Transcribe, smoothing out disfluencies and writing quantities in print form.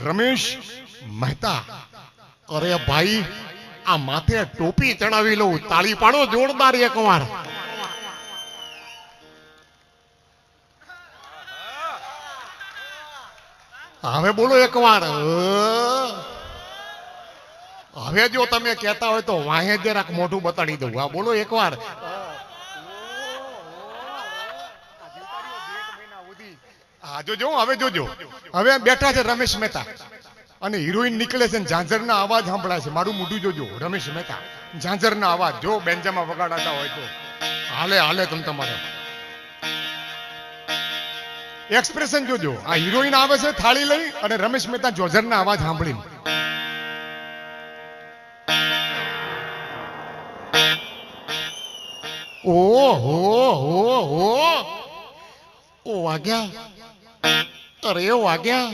રમેશ મહેતા. અરે ભાઈ આ માથે ટોપી ચડાવી લઉં, તાળી પાડો જોરદાર એકવાર. હવે બોલો એકવાર. હવે જો તમે કહેતા હોય તો વાહે જરાક મોઢું બતાડી દઉં. હા બોલો એકવાર. હા જોજો, હવે જોજો. હવે બેઠા છે રમેશ મહેતા અને હિરોઈન નીકળે છે, ઝાંઝરના અવાજ સાંભળાય છે. મારું મોઢું જોજો, રમેશ મહેતા ઝાંઝરના અવાજ જો બેન્જામાં વગાડાતા હોય તો હાલે હાલે તમે તમારે એક્સપ્રેશન જોજો. આ હિરોઈન આવે છે થાળી લઈ અને રમેશ મહેતા ઝાંઝરના અવાજ સાંભળીને ઓહો હો હો ઓ વાગ્યા. અરે વાગ્યા.